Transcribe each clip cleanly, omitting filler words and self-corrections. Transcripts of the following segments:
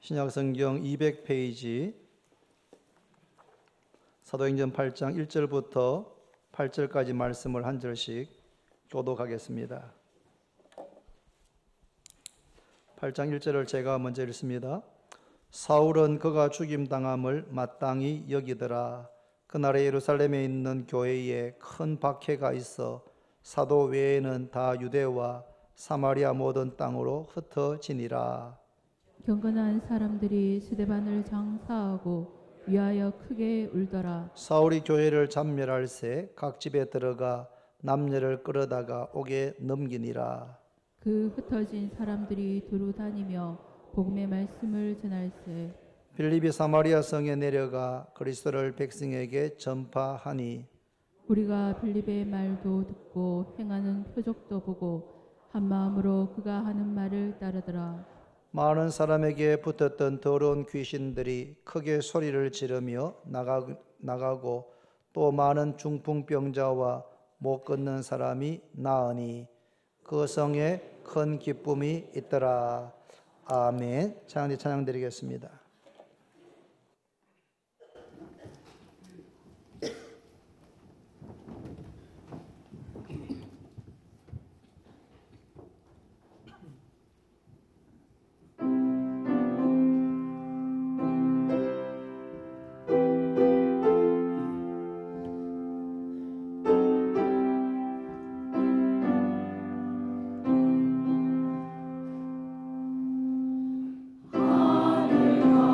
신약성경 200페이지 사도행전 8장 1절부터 8절까지 말씀을 한 절씩 교독하겠습니다. 8장 1절을 제가 먼저 읽습니다. 사울은 그가 죽임당함을 마땅히 여기더라. 그날에 예루살렘에 있는 교회에 큰 박해가 있어 사도 외에는 다 유대와 사마리아 모든 땅으로 흩어지니라. 경건한 사람들이 스데반을 장사하고 위하여 크게 울더라. 사울이 교회를 잡멸할새 각 집에 들어가 남녀를 끌어다가 옥에 넘기니라. 그 흩어진 사람들이 두루 다니며 복음의 말씀을 전할세. 빌립이 사마리아 성에 내려가 그리스도를 백성에게 전파하니 우리가 빌립의 말도 듣고 행하는 표적도 보고 한 마음으로 그가 하는 말을 따르더라. 많은 사람에게 붙었던 더러운 귀신들이 크게 소리를 지르며 나가고 또 많은 중풍병자와 못 걷는 사람이 나으니 그 성에 큰 기쁨이 있더라. 아멘. 찬양 드리겠습니다. 하늘과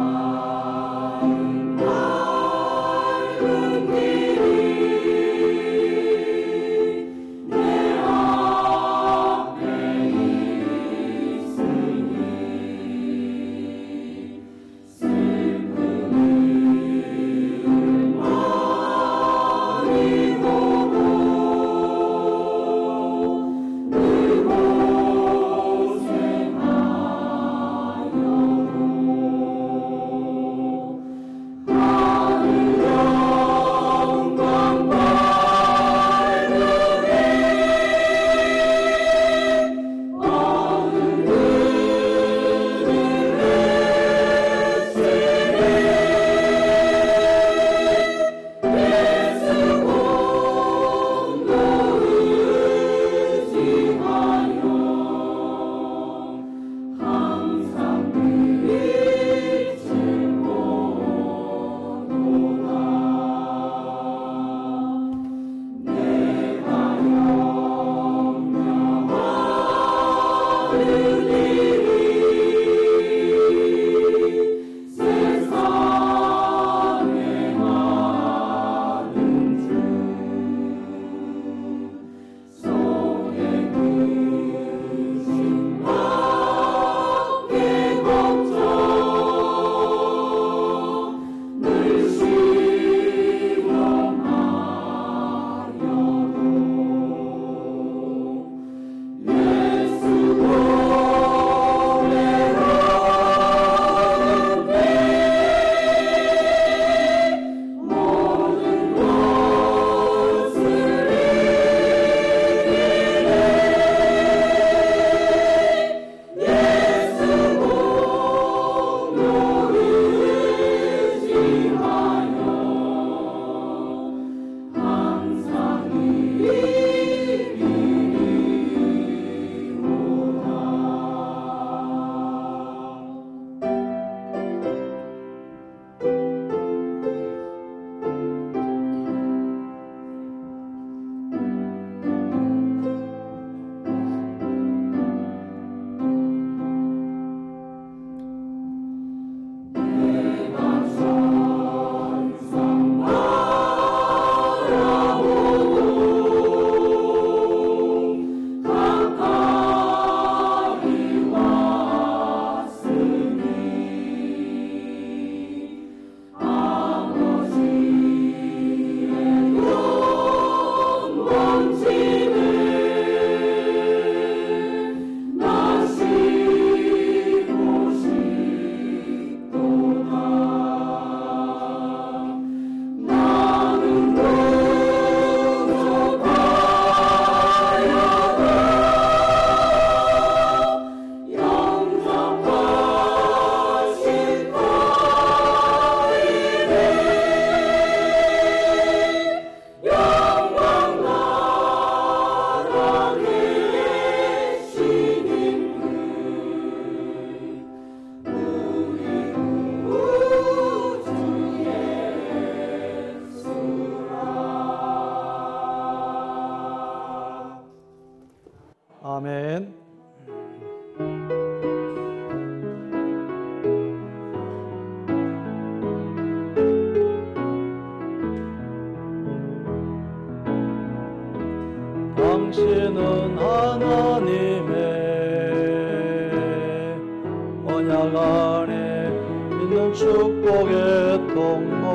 언약 안에 있는 축복의 통로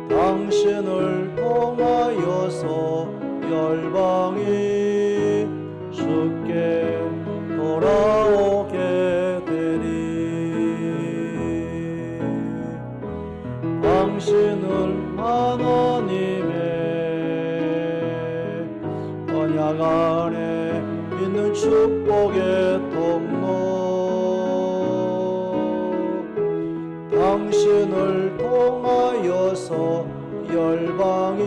당신을 통하여서 열방이 쉽게 돌아오게 되리 당신을 하나님의 언약 안에 있는 축복의 통로 당신을 통하여서 열방이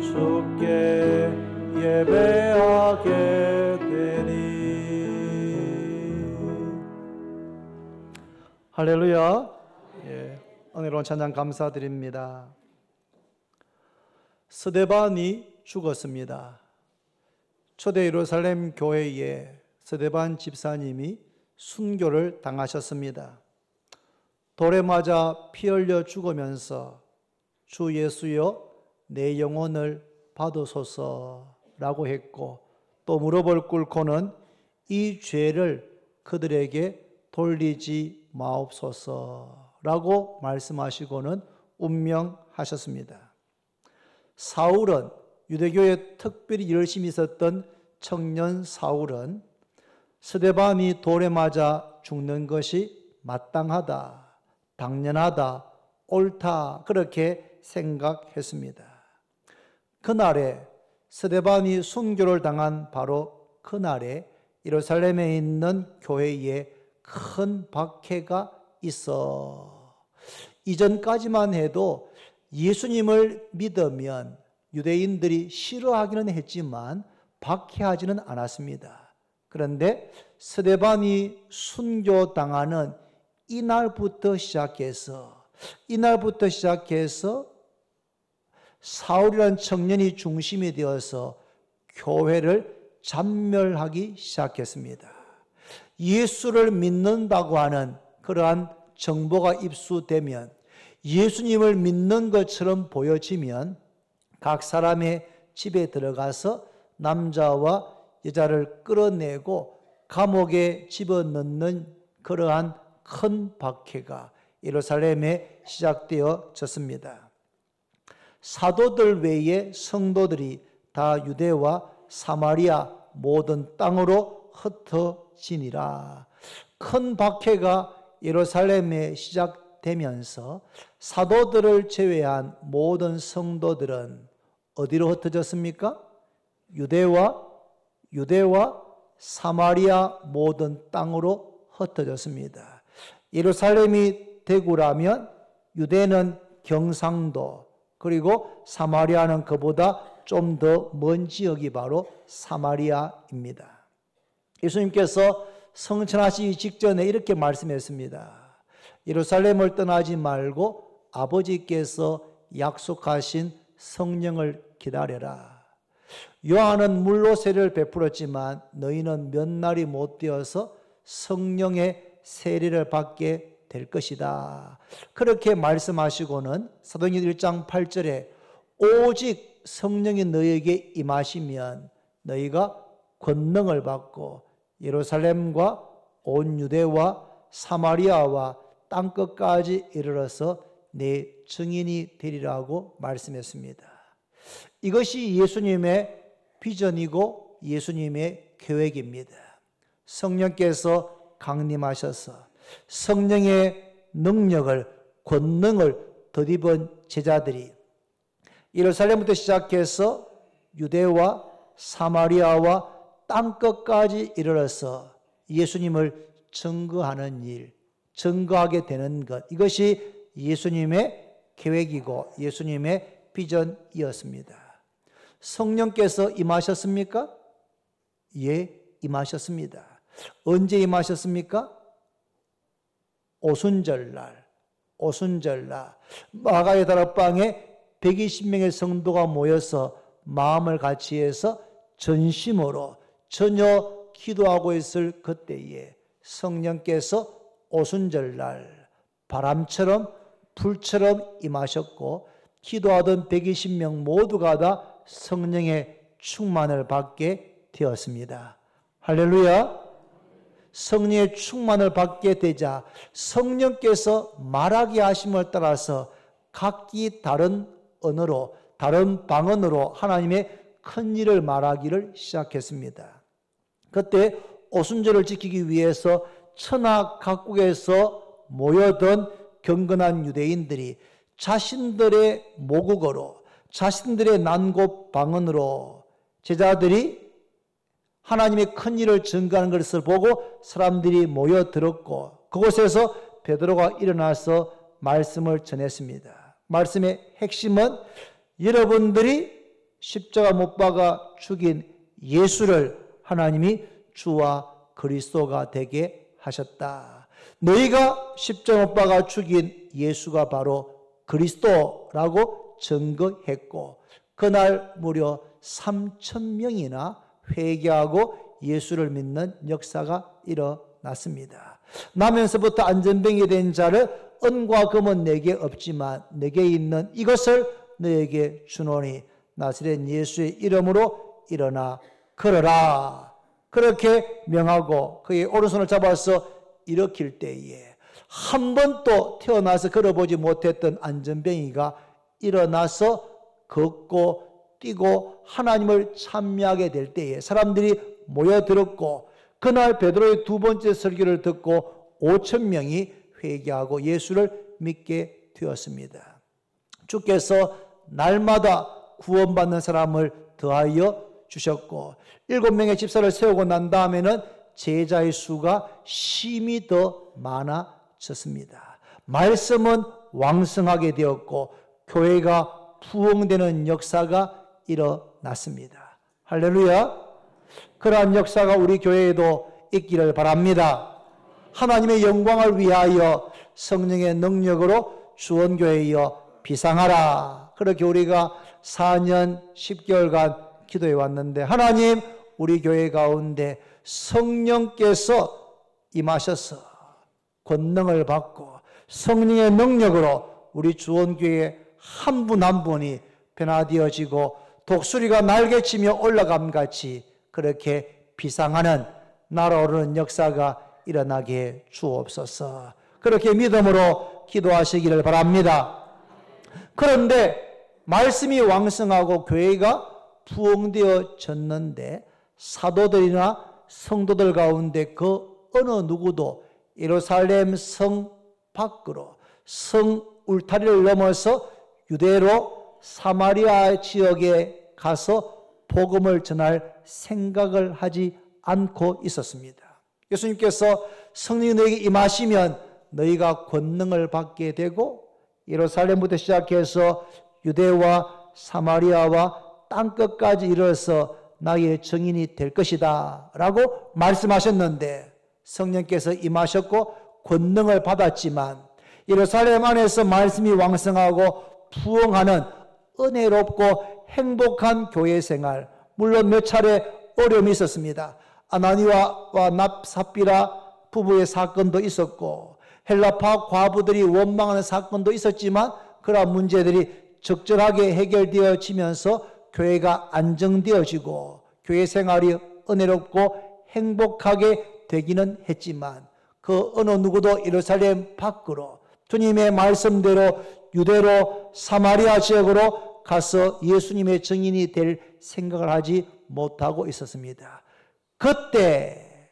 주께 예배하게 되리. 할렐루야. 예, 은혜로운 찬양 감사드립니다. 스데반이 죽었습니다. 초대 예루살렘 교회에 스데반 집사님이 순교를 당하셨습니다. 돌에 맞아 피 흘려 죽으면서 주 예수여 내 영혼을 받으소서라고 했고 또 무릎을 꿇고는 이 죄를 그들에게 돌리지 마옵소서라고 말씀하시고는 운명하셨습니다. 사울은 유대교에 특별히 열심히 있었던 청년 사울은 스데반이 돌에 맞아 죽는 것이 마땅하다, 당연하다, 옳다 그렇게 생각했습니다. 그날에 스데반이 순교를 당한 바로 그날에 예루살렘에 있는 교회에 큰 박해가 있어 이전까지만 해도 예수님을 믿으면 유대인들이 싫어하기는 했지만 박해하지는 않았습니다. 그런데 스데반이 순교당하는 이날부터 시작해서 사울이라는 청년이 중심이 되어서 교회를 잔멸하기 시작했습니다. 예수를 믿는다고 하는 그러한 정보가 입수되면 예수님을 믿는 것처럼 보여지면 각 사람의 집에 들어가서 남자와 여자를 끌어내고 감옥에 집어넣는 그러한 큰 박해가 예루살렘에 시작되어졌습니다. 사도들 외에 성도들이 다 유대와 사마리아 모든 땅으로 흩어지니라. 큰 박해가 예루살렘에 시작되면서 사도들을 제외한 모든 성도들은 어디로 흩어졌습니까? 유대와 사마리아 모든 땅으로 흩어졌습니다. 예루살렘이 대구라면 유대는 경상도 그리고 사마리아는 그보다 좀 더 먼 지역이 바로 사마리아입니다. 예수님께서 성천하시기 직전에 이렇게 말씀했습니다. 예루살렘을 떠나지 말고 아버지께서 약속하신 성령을 기다려라. 요한은 물로 세례를 베풀었지만 너희는 몇 날이 못 되어서 성령의 세례를 받게 될 것이다. 그렇게 말씀하시고는 사도행전 1장 8절에 오직 성령이 너희에게 임하시면 너희가 권능을 받고 예루살렘과 온 유대와 사마리아와 땅끝까지 이르러서 내 증인이 되리라고 말씀했습니다. 이것이 예수님의 비전이고 예수님의 계획입니다. 성령께서 강림하셔서 성령의 능력을, 권능을 덧입은 제자들이 예루살렘부터 시작해서 유대와 사마리아와 땅끝까지 이르러서 예수님을 증거하는 일, 증거하게 되는 것, 이것이 예수님의 계획이고 예수님의 비전이었습니다. 성령께서 임하셨습니까? 예, 임하셨습니다. 언제 임하셨습니까? 오순절날 마가의 다락방에 120명의 성도가 모여서 마음을 같이 해서 전심으로 전혀 기도하고 있을 그때에 성령께서 오순절날 바람처럼 불처럼 임하셨고 기도하던 120명 모두가 다 성령의 충만을 받게 되었습니다. 할렐루야. 성령의 충만을 받게 되자 성령께서 말하게 하심을 따라서 각기 다른 언어로, 다른 방언으로 하나님의 큰 일을 말하기를 시작했습니다. 그때 오순절을 지키기 위해서 천하 각국에서 모여든 경건한 유대인들이 자신들의 모국어로, 자신들의 난곳 방언으로 제자들이 하나님의 큰 일을 증거하는 것을 보고 사람들이 모여들었고, 그곳에서 베드로가 일어나서 말씀을 전했습니다. 말씀의 핵심은 여러분들이 십자가 못 박아 죽인 예수를 하나님이 주와 그리스도가 되게 하셨다. 너희가 십자가 못 박아 죽인 예수가 바로 그리스도라고 증거했고, 그날 무려 3,000명이나 회개하고 예수를 믿는 역사가 일어났습니다. 나면서부터 안전병이 된 자를 은과 금은 내게 없지만 내게 있는 이것을 너에게 주노니 나사렛 예수의 이름으로 일어나 걸어라. 그렇게 명하고 그의 오른손을 잡아서 일으킬 때에 한 번도 태어나서 걸어보지 못했던 안전병이가 일어나서 걷고 뛰고 하나님을 찬미하게 될 때에 사람들이 모여들었고, 그날 베드로의 두 번째 설교를 듣고 5,000명이 회개하고 예수를 믿게 되었습니다. 주께서 날마다 구원받는 사람을 더하여 주셨고 7명의 집사를 세우고 난 다음에는 제자의 수가 심히 더 많아졌습니다. 말씀은 왕성하게 되었고 교회가 부흥되는 역사가 일어났습니다. 할렐루야. 그러한 역사가 우리 교회에도 있기를 바랍니다. 하나님의 영광을 위하여 성령의 능력으로 주원교회여 비상하라. 그렇게 우리가 4년 10개월간 기도해 왔는데, 하나님 우리 교회 가운데 성령께서 임하셔서 권능을 받고 성령의 능력으로 우리 주원교회 한 분 한 분이 변화되어지고 독수리가 날개치며 올라감 같이 그렇게 비상하는 날아오르는 역사가 일어나게 주옵소서. 그렇게 믿음으로 기도하시기를 바랍니다. 그런데 말씀이 왕성하고 교회가 부흥되어졌는데 사도들이나 성도들 가운데 그 어느 누구도 예루살렘 성 밖으로 성 울타리를 넘어서 유대로 사마리아 지역에 가서 복음을 전할 생각을 하지 않고 있었습니다. 예수님께서 성령이 너에게 임하시면 너희가 권능을 받게 되고 예루살렘부터 시작해서 유대와 사마리아와 땅끝까지 이르러서 나의 증인이 될 것이다 라고 말씀하셨는데, 성령께서 임하셨고 권능을 받았지만 예루살렘 안에서 말씀이 왕성하고 부흥하는 은혜롭고 행복한 교회 생활, 물론 몇 차례 어려움이 있었습니다. 아나니와 삽비라 부부의 사건도 있었고 헬라파 과부들이 원망하는 사건도 있었지만 그러한 문제들이 적절하게 해결되어지면서 교회가 안정되어지고 교회 생활이 은혜롭고 행복하게 되기는 했지만 그 어느 누구도 예루살렘 밖으로 주님의 말씀대로 유대로 사마리아 지역으로 가서 예수님의 증인이 될 생각을 하지 못하고 있었습니다. 그때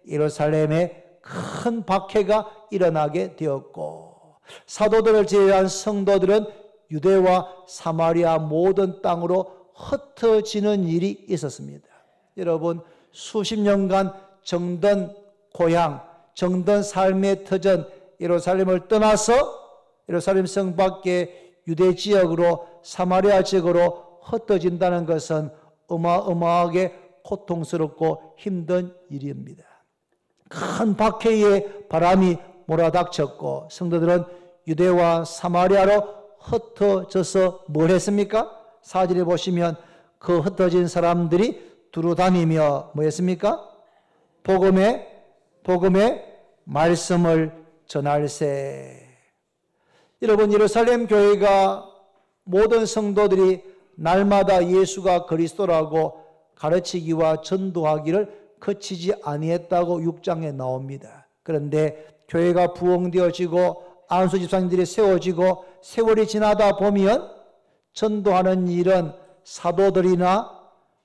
예루살렘에 큰 박해가 일어나게 되었고 사도들을 제외한 성도들은 유대와 사마리아 모든 땅으로 흩어지는 일이 있었습니다. 여러분, 수십 년간 정든 고향, 정든 삶의 터전 예루살렘을 떠나서 예루살렘 성 밖에 유대 지역으로 사마리아 지역으로 흩어진다는 것은 어마어마하게 고통스럽고 힘든 일입니다. 큰 박해의 바람이 몰아닥쳤고 성도들은 유대와 사마리아로 흩어져서 뭘 했습니까? 4절에 보시면 그 흩어진 사람들이 두루 다니며 뭐 했습니까? 복음의 말씀을 전할세. 여러분, 예루살렘 교회가 모든 성도들이 날마다 예수가 그리스도라고 가르치기와 전도하기를 그치지 아니했다고 6장에 나옵니다. 그런데 교회가 부흥되어지고 안수 집사님들이 세워지고 세월이 지나다 보면 전도하는 일은 사도들이나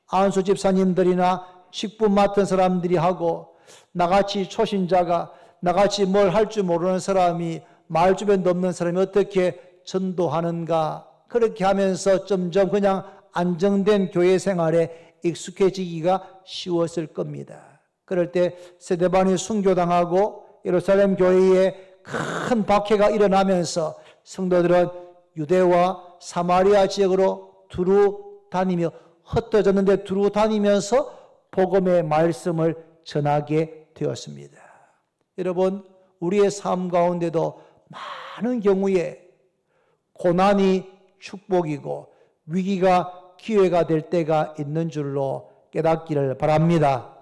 안수 집사님들이나 직분 맡은 사람들이 하고, 나같이 초신자가, 나같이 뭘 할 줄 모르는 사람이, 말주변도 없는 사람이 어떻게 전도하는가, 그렇게 하면서 점점 그냥 안정된 교회 생활에 익숙해지기가 쉬웠을 겁니다. 그럴 때 스데반이 순교당하고 예루살렘 교회에 큰 박해가 일어나면서 성도들은 유대와 사마리아 지역으로 두루 다니며, 흩어졌는데 두루 다니면서 복음의 말씀을 전하게 되었습니다. 여러분, 우리의 삶 가운데도 많은 경우에 고난이 축복이고 위기가 기회가 될 때가 있는 줄로 깨닫기를 바랍니다.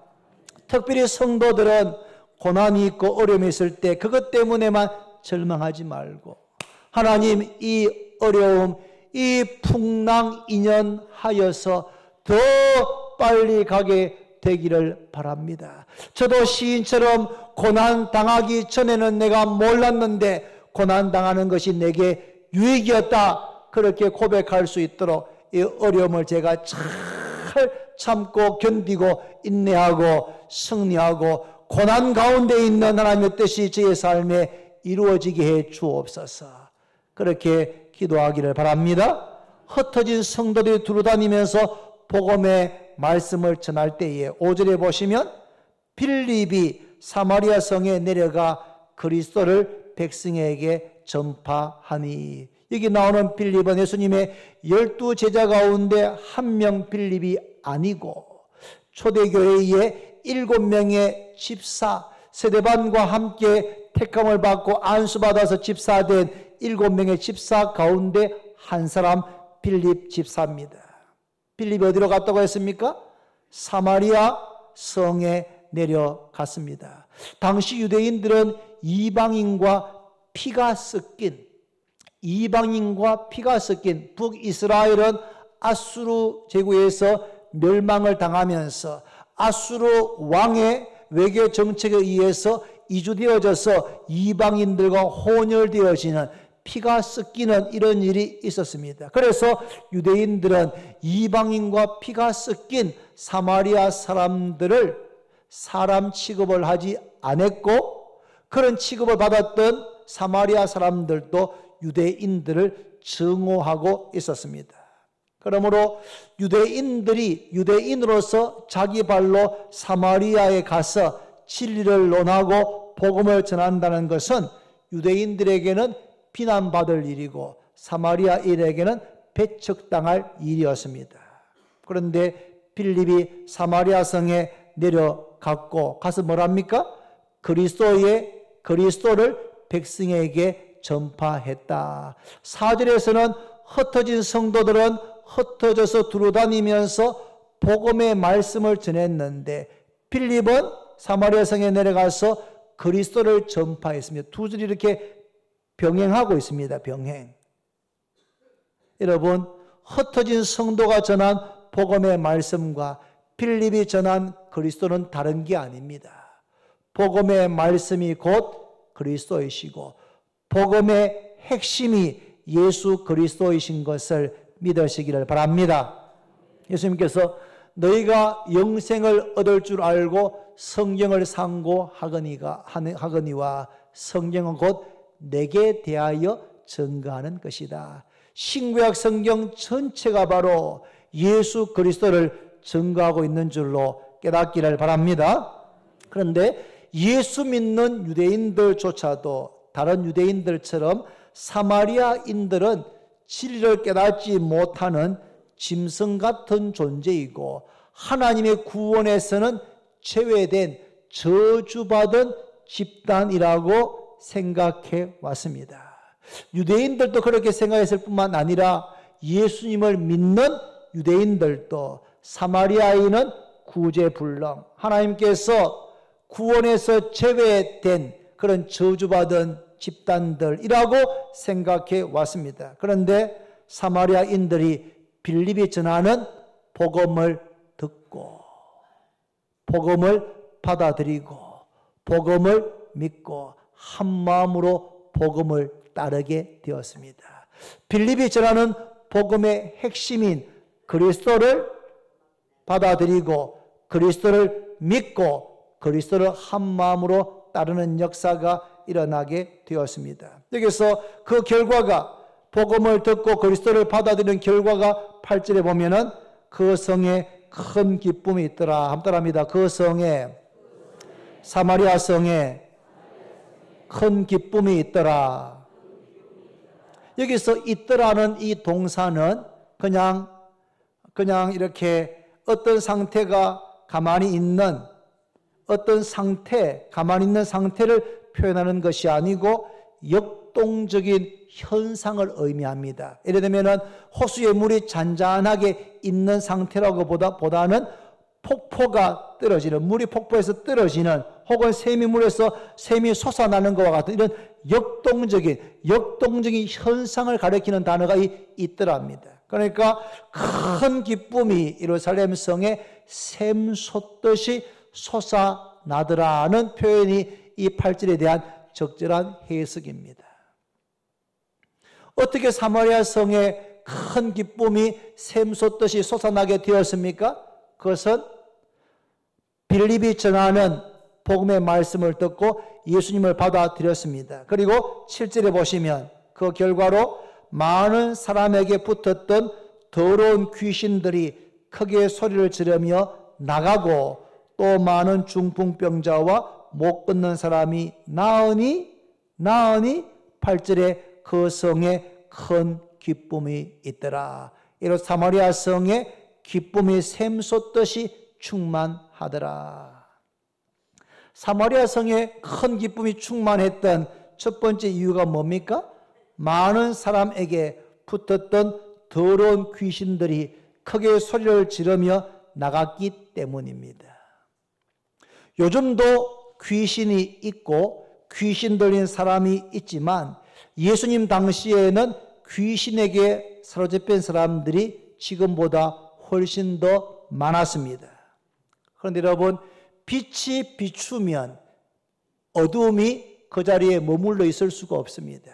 특별히 성도들은 고난이 있고 어려움이 있을 때 그것 때문에만 절망하지 말고, 하나님 이 어려움, 이 풍랑 인연하여서 더 빨리 가게 되기를 바랍니다. 저도 시인처럼 고난 당하기 전에는 내가 몰랐는데 고난 당하는 것이 내게 유익이었다, 그렇게 고백할 수 있도록 이 어려움을 제가 잘 참고 견디고 인내하고 승리하고 고난 가운데 있는 하나님의 뜻이 저의 삶에 이루어지게 해 주옵소서. 그렇게 기도하기를 바랍니다. 흩어진 성도들이 두루다니면서 복음의 말씀을 전할 때에 5절에 보시면 빌립이 사마리아 성에 내려가 그리스도를 백성에게 전파하니, 여기 나오는 빌립은 예수님의 12제자 가운데 한 명 빌립이 아니고 초대교회의 7명의 집사, 스데반과 함께 택함을 받고 안수받아서 집사된 7명의 집사 가운데 한 사람 빌립 집사입니다. 빌립이 어디로 갔다고 했습니까? 사마리아 성에 내려갔습니다. 당시 유대인들은 이방인과 피가 섞인 북이스라엘은 아수르 제국에서 멸망을 당하면서 아수르 왕의 외교 정책에 의해서 이주되어져서 이방인들과 혼혈되어지는, 피가 섞이는 이런 일이 있었습니다. 그래서 유대인들은 이방인과 피가 섞인 사마리아 사람들을 사람 취급을 하지 않았고, 그런 취급을 받았던 사마리아 사람들도 유대인들을 증오하고 있었습니다. 그러므로 유대인으로서 자기 발로 사마리아에 가서 진리를 논하고 복음을 전한다는 것은 유대인들에게는 비난받을 일이고 사마리아인에게는 배척당할 일이었습니다. 그런데 빌립이 사마리아 성에 내려갔고 가서 뭘 합니까? 그리스도를 백성에게 전파했다. 4절에서는 흩어진 성도들은 흩어져서 두루다니면서 복음의 말씀을 전했는데 빌립은 사마리아 성에 내려가서 그리스도를 전파했습니다. 두 줄이 이렇게 병행하고 있습니다. 병행. 여러분, 흩어진 성도가 전한 복음의 말씀과 빌립이 전한 그리스도는 다른 게 아닙니다. 복음의 말씀이 곧 그리스도이시고 복음의 핵심이 예수 그리스도이신 것을 믿으시기를 바랍니다. 예수님께서 너희가 영생을 얻을 줄 알고 성경을 상고하거니와 성경은 곧 내게 대하여 증거하는 것이다. 신구약 성경 전체가 바로 예수 그리스도를 증거하고 있는 줄로 깨닫기를 바랍니다. 그런데 예수 믿는 유대인들조차도 다른 유대인들처럼 사마리아인들은 진리를 깨닫지 못하는 짐승 같은 존재이고 하나님의 구원에서는 제외된 저주받은 집단이라고 생각해 왔습니다. 유대인들도 그렇게 생각했을 뿐만 아니라 예수님을 믿는 유대인들도 사마리아인은 구제불능, 하나님께서 구원에서 제외된 그런 저주받은 집단들이라고 생각해 왔습니다. 그런데 사마리아인들이 빌립이 전하는 복음을 듣고 복음을 받아들이고 복음을 믿고 한 마음으로 복음을 따르게 되었습니다. 빌립이 전하는 복음의 핵심인 그리스도를 받아들이고 그리스도를 믿고 그리스도를 한 마음으로 따르는 역사가 일어나게 되었습니다. 여기서 그 결과가 복음을 듣고 그리스도를 받아들이는 결과가 8절에 보면은 그 성에 큰 기쁨이 있더라. 한번 따라합니다. 그 성에, 사마리아 성에 큰 기쁨이 있더라. 여기서 있더라는 이 동사는 그냥 이렇게 어떤 상태가 가만히 있는 가만히 있는 상태를 표현하는 것이 아니고 역동적인 현상을 의미합니다. 예를 들면 호수의 물이 잔잔하게 있는 상태라고 보다는 폭포가 떨어지는, 물이 폭포에서 떨어지는 혹은 샘이 물에서 샘이 솟아나는 것과 같은 이런 역동적인 현상을 가리키는 단어가 있더랍니다. 그러니까 큰 기쁨이 예루살렘 성에 샘 솟듯이 솟아나더라는 표현이 이 8절에 대한 적절한 해석입니다. 어떻게 사마리아 성에 큰 기쁨이 샘 솟듯이 솟아나게 되었습니까? 그것은 빌립이 전하는 복음의 말씀을 듣고 예수님을 받아들였습니다. 그리고 7절에 보시면 그 결과로 많은 사람에게 붙었던 더러운 귀신들이 크게 소리를 지르며 나가고 또 많은 중풍병자와 못 걷는 사람이 나으니 8절에 그 성에 큰 기쁨이 있더라. 이로 사마리아 성에 기쁨이 샘솟듯이 충만하더라. 사마리아 성에 큰 기쁨이 충만했던 첫 번째 이유가 뭡니까? 많은 사람에게 붙었던 더러운 귀신들이 크게 소리를 지르며 나갔기 때문입니다. 요즘도 귀신이 있고 귀신 들린 사람이 있지만 예수님 당시에는 귀신에게 사로잡힌 사람들이 지금보다 훨씬 더 많았습니다. 그런데 여러분, 빛이 비추면 어두움이 그 자리에 머물러 있을 수가 없습니다.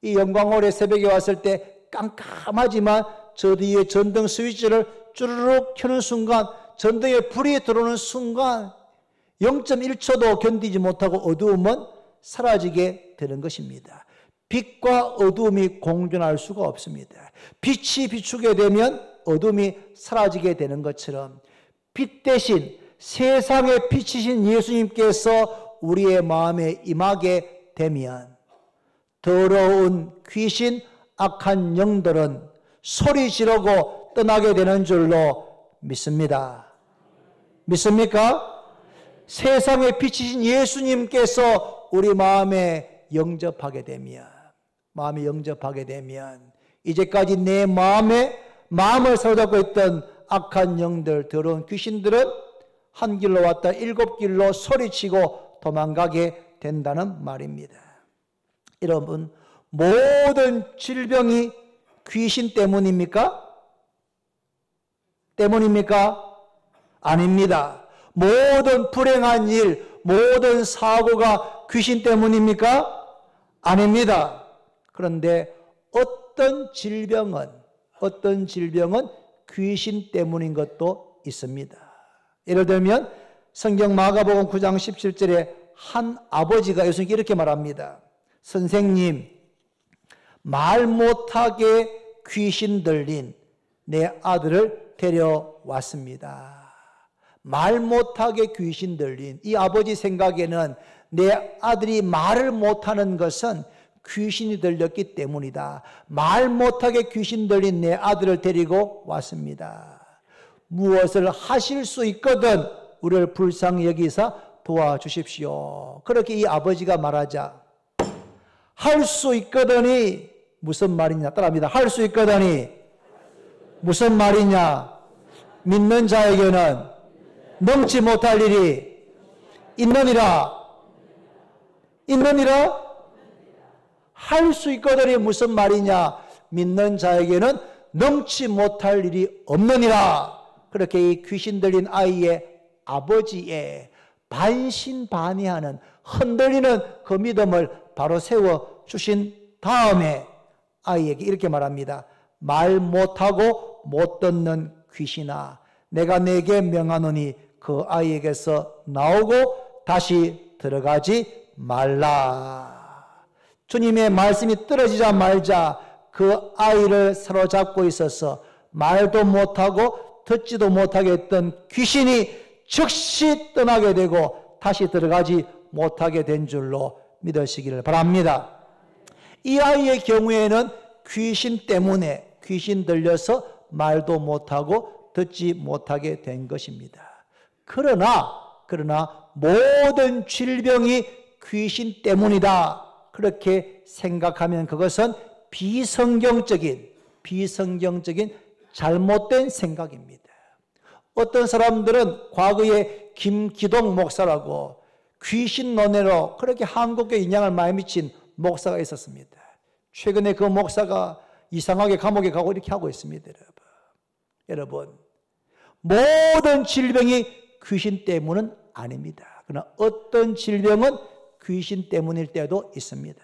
이 영광홀에 새벽에 왔을 때 깜깜하지만 저 뒤에 전등 스위치를 쭈르륵 켜는 순간, 전등에 불이 들어오는 순간 0.1초도 견디지 못하고 어두움은 사라지게 되는 것입니다. 빛과 어두움이 공존할 수가 없습니다. 빛이 비추게 되면 어둠이 사라지게 되는 것처럼 빛 대신 세상의 빛이신 예수님께서 우리의 마음에 임하게 되면 더러운 귀신, 악한 영들은 소리 지르고 떠나게 되는 줄로 믿습니다. 믿습니까? 세상의 빛이신 예수님께서 우리 마음에 영접하게 되면 이제까지 내 마음을 사로잡고 있던 악한 영들, 더러운 귀신들은 한 길로 왔다 7길로 소리치고 도망가게 된다는 말입니다. 여러분, 모든 질병이 귀신 때문입니까? 아닙니다. 모든 불행한 일, 모든 사고가 귀신 때문입니까? 아닙니다. 그런데 어떤 질병은 귀신 때문인 것도 있습니다. 예를 들면 성경 마가복음 9장 17절에 한 아버지가 예수님께 이렇게 말합니다. 선생님, 말 못하게 귀신 들린 내 아들을 데려왔습니다. 말 못하게 귀신 들린 이 아버지 생각에는 내 아들이 말을 못하는 것은 귀신이 들렸기 때문이다. 말 못하게 귀신 들린 내 아들을 데리고 왔습니다. 무엇을 하실 수 있거든 우리를 불쌍히 여기사 도와주십시오. 그렇게 이 아버지가 말하자 할 수 있거든이 무슨 말이냐? 따라합니다. 할 수 있거든이 무슨 말이냐? 믿는 자에게는 넘지 못할 일이 있느니라. 할 수 있거든이 무슨 말이냐? 믿는 자에게는 넘지 못할 일이 없느니라. 그렇게 이 귀신 들린 아이의 아버지의 반신반의하는 흔들리는 그 믿음을 바로 세워주신 다음에 아이에게 이렇게 말합니다. 말 못하고 못 듣는 귀신아, 내가 내게 명하노니 그 아이에게서 나오고 다시 들어가지 말라. 주님의 말씀이 떨어지자마자 그 아이를 사로잡고 있어서 말도 못하고 듣지도 못하게 했던 귀신이 즉시 떠나게 되고 다시 들어가지 못하게 된 줄로 믿으시기를 바랍니다. 이 아이의 경우에는 귀신 때문에 귀신 들려서 말도 못하고 듣지 못하게 된 것입니다. 그러나 모든 질병이 귀신 때문이다, 그렇게 생각하면 그것은 비성경적인 잘못된 생각입니다. 어떤 사람들은 과거에 김기동 목사라고 귀신 논외로 그렇게 한국에 영향을 많이 미친 목사가 있었습니다. 최근에 그 목사가 이상하게 감옥에 가고 이렇게 하고 있습니다. 여러분, 모든 질병이 귀신 때문은 아닙니다. 그러나 어떤 질병은 귀신 때문일 때도 있습니다.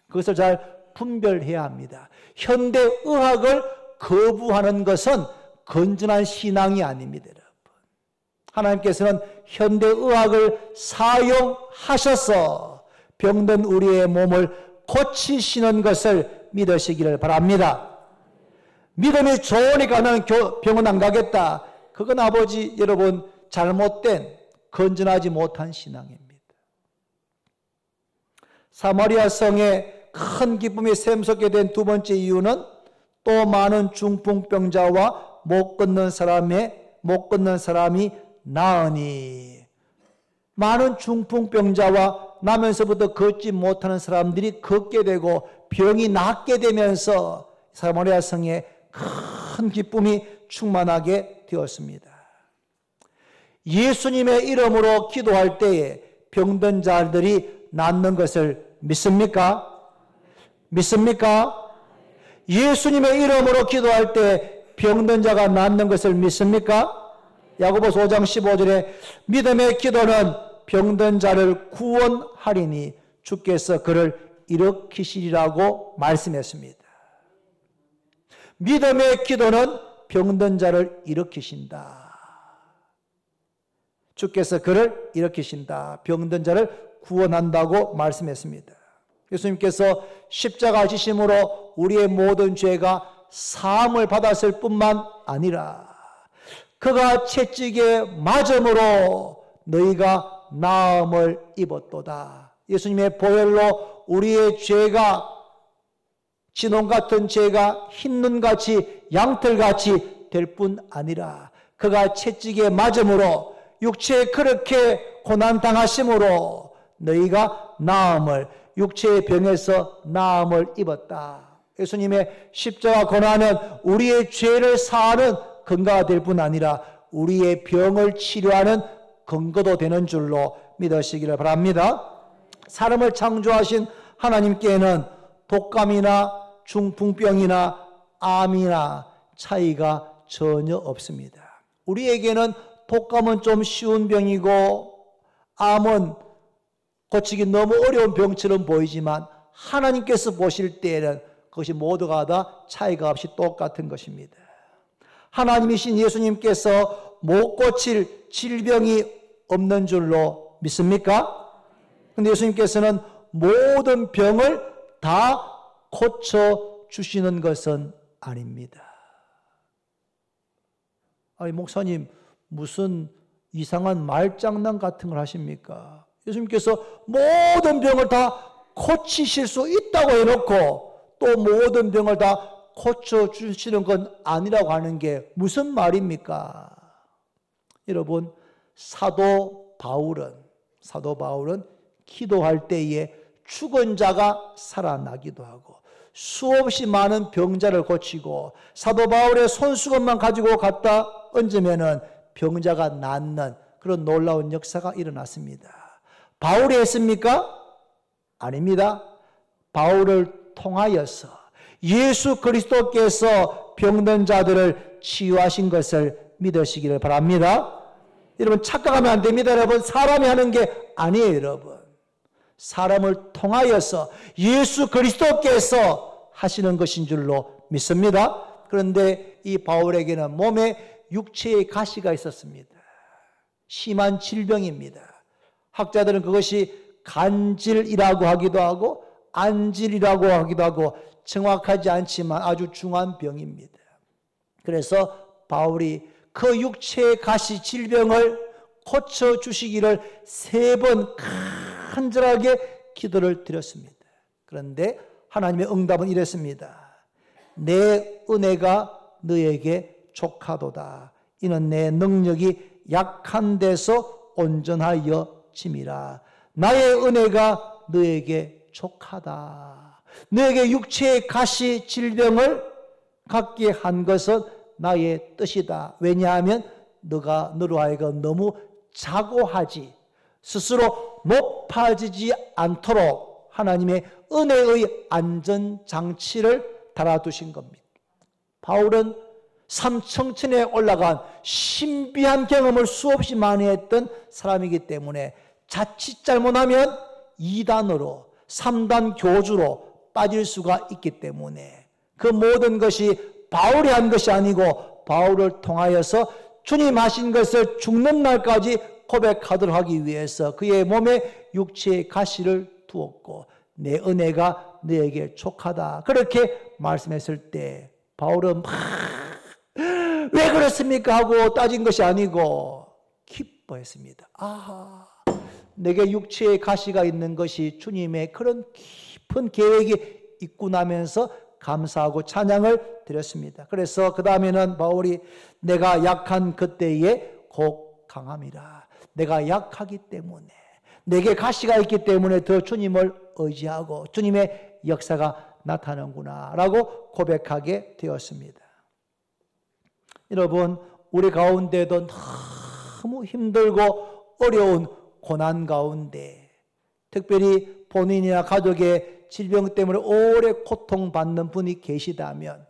그것을 잘 분별해야 합니다. 현대의학을 거부하는 것은 건전한 신앙이 아닙니다. 여러분, 하나님께서는 현대의학을 사용하셔서 병든 우리의 몸을 고치시는 것을 믿으시기를 바랍니다. 믿음이 좋으니까 나는 병원 안 가겠다, 그건 아버지 여러분 잘못된 건전하지 못한 신앙입니다. 사마리아 성에 큰 기쁨이 샘솟게 된 두 번째 이유는 또 많은 중풍병자와 못 걷는 사람이 나으니, 많은 중풍병자와 나면서부터 걷지 못하는 사람들이 걷게 되고 병이 낫게 되면서 사마리아 성에 큰 기쁨이 충만하게 되었습니다. 예수님의 이름으로 기도할 때에 병든 자들이 낫는 것을 믿습니까? 믿습니까? 예수님의 이름으로 기도할 때 병든 자가 낫는 것을 믿습니까? 야고보서 5장 15절에 믿음의 기도는 병든 자를 구원하리니 주께서 그를 일으키시리라고 말씀했습니다. 믿음의 기도는 병든 자를 일으키신다. 주께서 그를 일으키신다. 병든 자를 구원한다고 말씀했습니다. 예수님께서 십자가 지심으로 우리의 모든 죄가 사함을 받았을 뿐만 아니라 그가 채찍에 맞음으로 너희가 나음을 입었도다. 예수님의 보혈로 우리의 죄가, 진홍 같은 죄가 흰눈같이 양털같이 될 뿐 아니라 그가 채찍에 맞음으로 육체에 그렇게 고난당하심으로 너희가 나음을, 육체의 병에서 나음을 입었다. 예수님의 십자가 고난은 우리의 죄를 사하는 근거가 될 뿐 아니라 우리의 병을 치료하는 근거도 되는 줄로 믿으시기를 바랍니다. 사람을 창조하신 하나님께는 독감이나 중풍병이나 암이나 차이가 전혀 없습니다. 우리에게는 독감은 좀 쉬운 병이고 암은 고치기 너무 어려운 병처럼 보이지만 하나님께서 보실 때에는 그것이 모두가 다 차이가 없이 똑같은 것입니다. 하나님이신 예수님께서 못 고칠 질병이 없는 줄로 믿습니까? 그런데 예수님께서는 모든 병을 다 고쳐주시는 것은 아닙니다. 아니, 목사님 무슨 이상한 말장난 같은 걸 하십니까? 예수님께서 모든 병을 다 고치실 수 있다고 해놓고 또 모든 병을 다 고쳐주시는 건 아니라고 하는 게 무슨 말입니까? 여러분, 사도 바울은 기도할 때에 죽은 자가 살아나기도 하고 수없이 많은 병자를 고치고 사도 바울의 손수건만 가지고 갖다 얹으면은 병자가 낫는 그런 놀라운 역사가 일어났습니다. 바울이 했습니까? 아닙니다. 바울을 통하여서 예수 그리스도께서 병든 자들을 치유하신 것을 믿으시기를 바랍니다. 여러분 착각하면 안 됩니다. 여러분 사람이 하는 게 아니에요. 여러분 사람을 통하여서 예수 그리스도께서 하시는 것인 줄로 믿습니다. 그런데 이 바울에게는 몸에 육체의 가시가 있었습니다. 심한 질병입니다. 학자들은 그것이 간질이라고 하기도 하고 안질이라고 하기도 하고 정확하지 않지만 아주 중한 병입니다. 그래서 바울이 그 육체의 가시 질병을 고쳐주시기를 3번 간절하게 기도를 드렸습니다. 그런데 하나님의 응답은 이랬습니다. 내 은혜가 너에게 족하도다. 이는 내 능력이 약한 데서 온전하여 짐이라. 나의 은혜가 너에게 족하다. 너에게 육체의 가시 질병을 갖게 한 것은 나의 뜻이다. 왜냐하면 너가 너로 하여금 너무 자고하지 스스로 높아지지 않도록 하나님의 은혜의 안전장치를 달아두신 겁니다. 바울은 삼청천에 올라간 신비한 경험을 수없이 많이 했던 사람이기 때문에 자칫 잘못하면 2단으로 3단 교주로 빠질 수가 있기 때문에 그 모든 것이 바울이 한 것이 아니고 바울을 통하여서 주님 하신 것을 죽는 날까지 고백하도록 하기 위해서 그의 몸에 육체의 가시를 두었고 내 은혜가 너에게 족하다. 그렇게 말씀했을 때 바울은 왜 그렇습니까? 하고 따진 것이 아니고 기뻐했습니다. 아하, 내게 육체의 가시가 있는 것이 주님의 그런 깊은 계획이 있구나면서 감사하고 찬양을 드렸습니다. 그래서 그 다음에는 바울이 내가 약한 그때에 곧 강함이라. 내가 약하기 때문에 내게 가시가 있기 때문에 더 주님을 의지하고 주님의 역사가 나타나는구나 라고 고백하게 되었습니다. 여러분 우리 가운데도 너무 힘들고 어려운 고난 가운데 특별히 본인이나 가족의 질병 때문에 오래 고통받는 분이 계시다면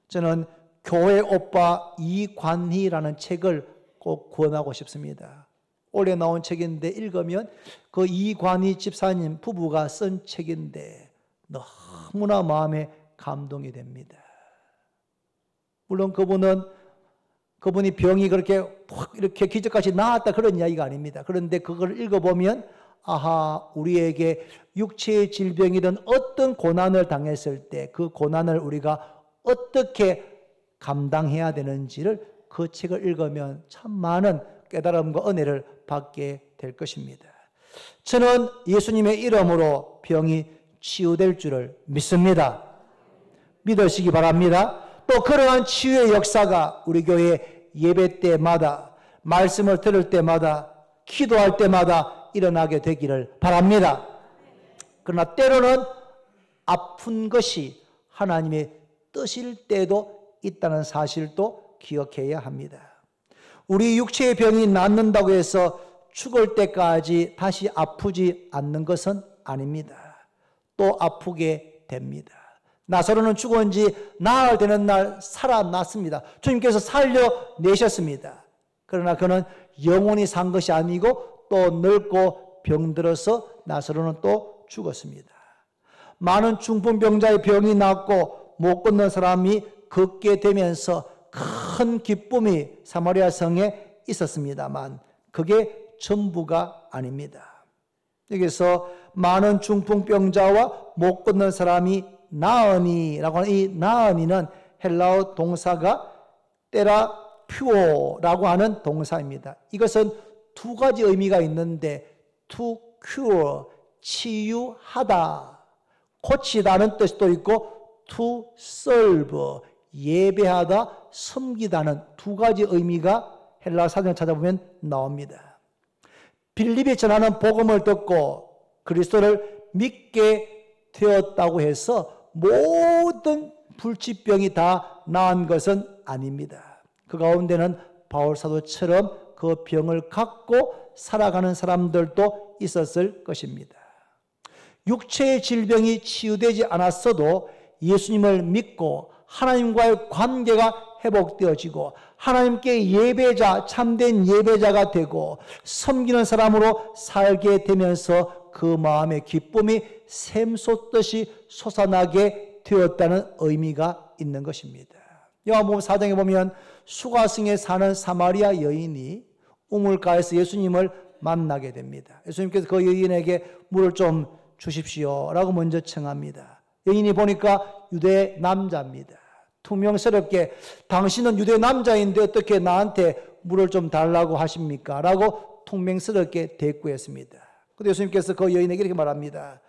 저는 교회 오빠 이관희라는 책을 꼭 권하고 싶습니다. 올해 나온 책인데 읽으면 그 이관희 집사님 부부가 쓴 책인데 너무나 마음에 감동이 됩니다. 물론 그분이 병이 그렇게 확 이렇게 기적같이 나았다 그런 이야기가 아닙니다. 그런데 그걸 읽어보면 아하, 우리에게 육체의 질병이든 어떤 고난을 당했을 때 그 고난을 우리가 어떻게 감당해야 되는지를 그 책을 읽으면 참 많은 깨달음과 은혜를 받게 될 것입니다. 저는 예수님의 이름으로 병이 치유될 줄을 믿습니다. 믿으시기 바랍니다. 또 그러한 치유의 역사가 우리 교회 예배 때마다 말씀을 들을 때마다 기도할 때마다 일어나게 되기를 바랍니다. 그러나 때로는 아픈 것이 하나님의 뜻일 때도 있다는 사실도 기억해야 합니다. 우리 육체의 병이 낫는다고 해서 죽을 때까지 다시 아프지 않는 것은 아닙니다. 또 아프게 됩니다. 나사로는 죽은 지 나흘 되는 날 살아났습니다. 주님께서 살려내셨습니다. 그러나 그는 영원히 산 것이 아니고 또 늙고 병들어서 나사로는 또 죽었습니다. 많은 중풍병자의 병이 낫고 못 걷는 사람이 걷게 되면서 큰 기쁨이 사마리아 성에 있었습니다만 그게 전부가 아닙니다. 여기서 많은 중풍병자와 못 걷는 사람이 나으니라고 하는 이 나으니는 헬라어 동사가 테라퓨어라고 하는 동사입니다. 이것은 두 가지 의미가 있는데 to cure, 치유하다, 고치다는 뜻도 있고 to serve, 예배하다, 섬기다는 두 가지 의미가 헬라 사전을 찾아보면 나옵니다. 빌립이 전하는 복음을 듣고 그리스도를 믿게 되었다고 해서 모든 불치병이 다 나은 것은 아닙니다. 그 가운데는 바울 사도처럼 그 병을 갖고 살아가는 사람들도 있었을 것입니다. 육체의 질병이 치유되지 않았어도 예수님을 믿고 하나님과의 관계가 회복되어지고 하나님께 예배자, 참된 예배자가 되고 섬기는 사람으로 살게 되면서 그 마음의 기쁨이 샘솟듯이 솟아나게 되었다는 의미가 있는 것입니다. 요한복음 4장에 보면 수가성에 사는 사마리아 여인이 우물가에서 예수님을 만나게 됩니다. 예수님께서 그 여인에게 물을 좀 주십시오 라고 먼저 청합니다. 여인이 보니까 유대 남자입니다. 투명스럽게 당신은 유대 남자인데 어떻게 나한테 물을 좀 달라고 하십니까? 라고 투명스럽게 대꾸했습니다. 그런데 예수님께서 그 여인에게 이렇게 말합니다.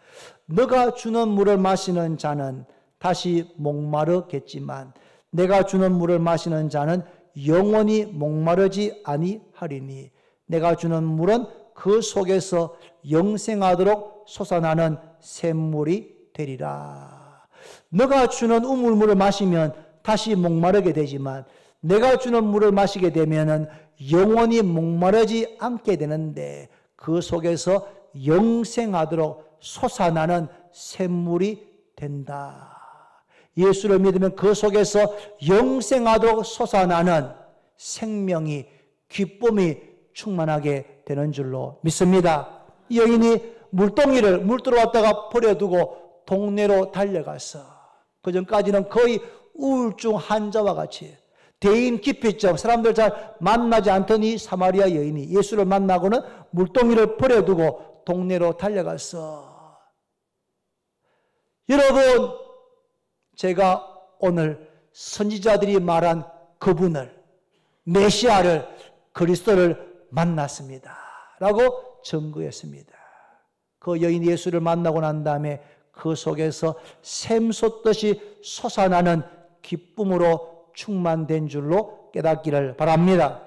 너가 주는 물을 마시는 자는 다시 목마르겠지만 내가 주는 물을 마시는 자는 영원히 목마르지 아니하리니 내가 주는 물은 그 속에서 영생하도록 솟아나는 샘물이 되리라. 너가 주는 우물물을 마시면 다시 목마르게 되지만 내가 주는 물을 마시게 되면 영원히 목마르지 않게 되는데 그 속에서 영생하도록 솟아나는 샘물이 된다. 예수를 믿으면 그 속에서 영생하도록 솟아나는 생명이, 기쁨이 충만하게 되는 줄로 믿습니다. 이 여인이 물동이를 물 들어왔다가 버려두고 동네로 달려가서 그전까지는 거의 우울증 환자와 같이 대인기피증, 사람들 잘 만나지 않던 이 사마리아 여인이 예수를 만나고는 물동이를 버려두고 동네로 달려가서 여러분, 제가 오늘 선지자들이 말한 그분을, 메시아를, 그리스도를 만났습니다 라고 증거했습니다. 그 여인이 예수를 만나고 난 다음에 그 속에서 샘솟듯이 솟아나는 기쁨으로 충만된 줄로 깨닫기를 바랍니다.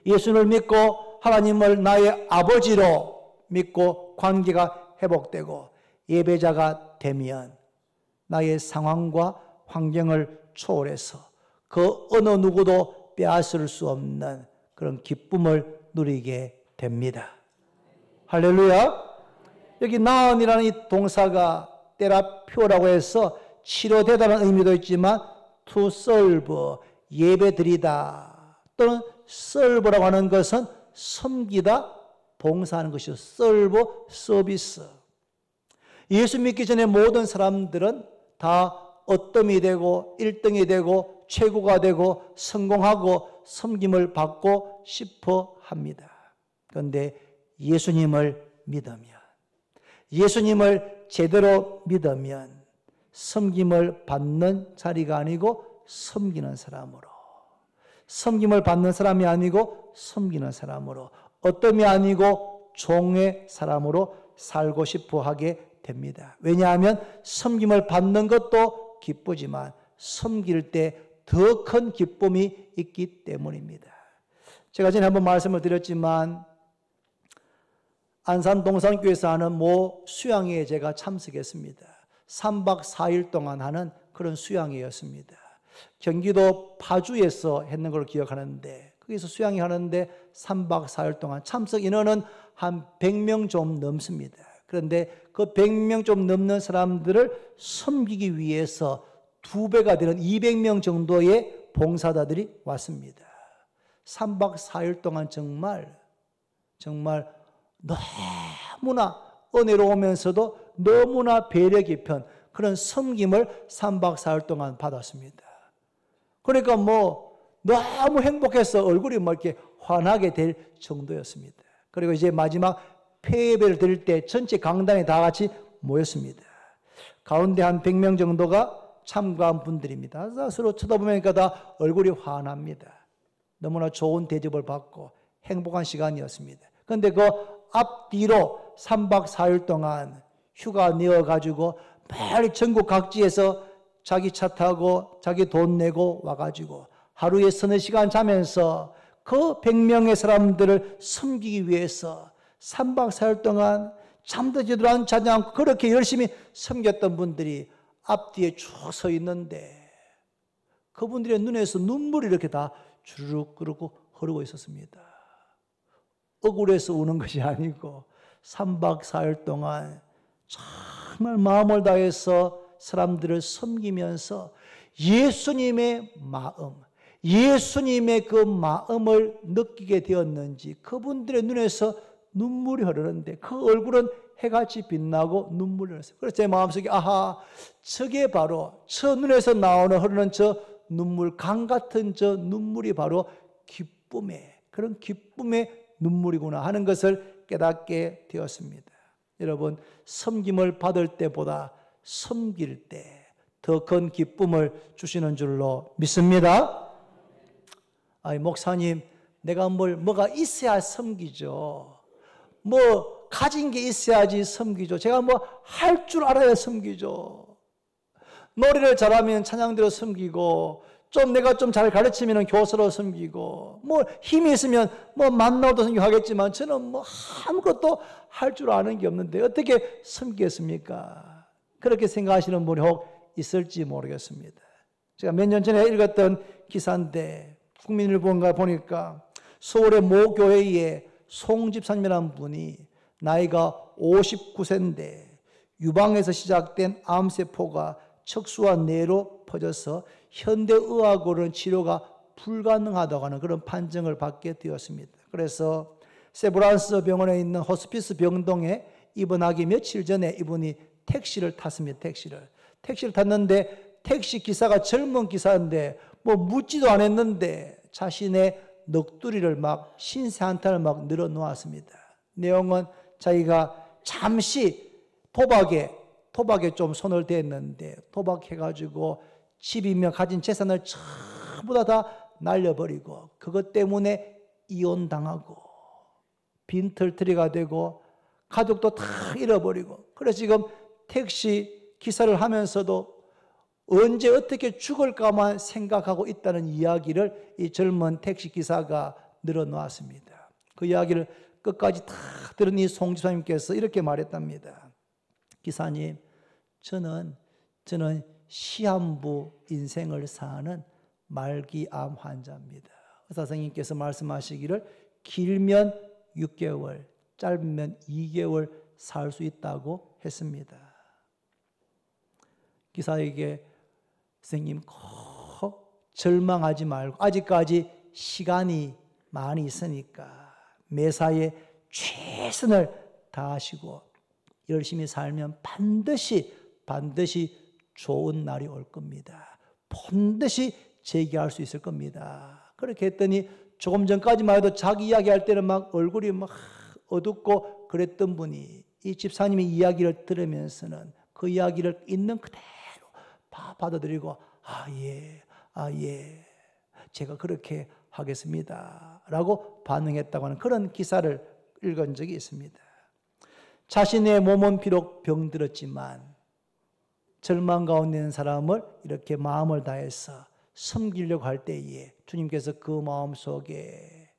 예수를 믿고 하나님을 나의 아버지로 믿고 관계가 회복되고 예배자가 되면 나의 상황과 환경을 초월해서 그 어느 누구도 빼앗을 수 없는 그런 기쁨을 누리게 됩니다. 할렐루야. 여기 나은이라는 이 동사가 테라피오라고 해서 치료되다는 의미도 있지만 to serve, 예배드리다 또는 serve라고 하는 것은 섬기다, 봉사하는 것이죠. serve, 서비스. 예수 믿기 전에 모든 사람들은 다 어뜸이 되고 1등이 되고 최고가 되고 성공하고 섬김을 받고 싶어 합니다. 그런데 예수님을 믿으면, 예수님을 제대로 믿으면 섬김을 받는 자리가 아니고 섬기는 사람으로, 섬김을 받는 사람이 아니고 섬기는 사람으로, 어뜸이 아니고 종의 사람으로 살고 싶어 하게 됩니다. 왜냐하면 섬김을 받는 것도 기쁘지만 섬길 때 더 큰 기쁨이 있기 때문입니다. 제가 전에 한번 말씀을 드렸지만 안산 동산교회에서 하는 모 수양회에 제가 참석했습니다. 3박 4일 동안 하는 그런 수양회였습니다. 경기도 파주에서 했는 걸 기억하는데 거기서 수양회 하는데 3박 4일 동안 참석 인원은 한 100명 좀 넘습니다. 그런데 그 100명 좀 넘는 사람들을 섬기기 위해서 2배가 되는 200명 정도의 봉사자들이 왔습니다. 3박 4일 동안 정말 너무나 은혜로우면서도 너무나 배려 깊은 그런 섬김을 3박 4일 동안 받았습니다. 그러니까 너무 행복해서 얼굴이 이렇게 환하게 될 정도였습니다. 그리고 이제 마지막 폐예배를 드릴 때 전체 강당에 다 같이 모였습니다. 가운데 한 100명 정도가 참가한 분들입니다. 서로 쳐다보니까 다 얼굴이 환합니다. 너무나 좋은 대접을 받고 행복한 시간이었습니다. 그런데 그 앞뒤로 3박 4일 동안 휴가 내어가지고 매일 전국 각지에서 자기 차 타고 자기 돈 내고 와가지고 하루에 서너 시간 자면서 그 100명의 사람들을 섬기기 위해서 3박 4일 동안 잠도 제대로 자지 않고 그렇게 열심히 섬겼던 분들이 앞뒤에 쭉 서 있는데 그분들의 눈에서 눈물이 이렇게 다 주르륵 흐르고 있었습니다. 억울해서 우는 것이 아니고 3박 4일 동안 정말 마음을 다해서 사람들을 섬기면서 예수님의 마음, 예수님의 그 마음을 느끼게 되었는지 그분들의 눈에서 눈물이 흐르는데 그 얼굴은 해같이 빛나고 눈물이 흘렀어요. 그래서 제 마음속에 아하, 저게 바로 저 눈에서 나오는 흐르는 저 눈물, 강 같은 저 눈물이 바로 기쁨의, 그런 기쁨의 눈물이구나 하는 것을 깨닫게 되었습니다. 여러분, 섬김을 받을 때보다 섬길 때 더 큰 기쁨을 주시는 줄로 믿습니다. 아이, 목사님, 내가 뭐가 있어야 섬기죠. 뭐 가진 게 있어야지 섬기죠. 제가 뭐 할 줄 알아야 섬기죠. 노래를 잘하면 찬양대로 섬기고, 내가 좀 잘 가르치면 교사로 섬기고, 뭐 힘이 있으면 뭐 만나도 섬기하겠지만 저는 뭐 아무것도 할 줄 아는 게 없는데 어떻게 섬기겠습니까? 그렇게 생각하시는 분이 혹 있을지 모르겠습니다. 제가 몇 년 전에 읽었던 기사인데 국민일보인가 보니까 서울의 모 교회에 송 집사님이라는 분이 나이가 59세인데 유방에서 시작된 암세포가 척수와 뇌로 퍼져서 현대의학으로는 치료가 불가능하다고 하는 그런 판정을 받게 되었습니다. 그래서 세브란스 병원에 있는 호스피스 병동에 입원하기 며칠 전에 이분이 택시를 탔습니다. 택시를 탔는데 택시 기사가 젊은 기사인데 뭐 묻지도 않았는데 자신의 넋두리를 막 신세 한탄을 막 늘어놓았습니다. 내용은 자기가 잠시 도박에 좀 손을 댔는데 도박해가지고 집이며 가진 재산을 전부 다 날려버리고 그것 때문에 이혼당하고 빈털터리가 되고 가족도 다 잃어버리고, 그래서 지금 택시 기사를 하면서도 언제 어떻게 죽을까만 생각하고 있다는 이야기를 이 젊은 택시 기사가 늘어놓았습니다. 그 이야기를 끝까지 다 들은 이 송 집사님께서 이렇게 말했답니다. 기사님, 저는 시한부 인생을 사는 말기암 환자입니다. 의사 선생님께서 말씀하시기를 길면 6개월, 짧으면 2개월 살 수 있다고 했습니다. 기사에게 선생님 꼭 절망하지 말고 아직까지 시간이 많이 있으니까 매사에 최선을 다하시고 열심히 살면 반드시 좋은 날이 올 겁니다. 반드시 재기할 수 있을 겁니다. 그렇게 했더니 조금 전까지만 해도 자기 이야기할 때는 막 얼굴이 막 어둡고 그랬던 분이 이 집사님의 이야기를 들으면서는 그 이야기를 있는 그대로 받아들이고 예, 제가 그렇게 하겠습니다 라고 반응했다고 하는 그런 기사를 읽은 적이 있습니다. 자신의 몸은 비록 병들었지만 절망 가운데 있는 사람을 이렇게 마음을 다해서 섬기려고 할 때에 주님께서 그 마음속에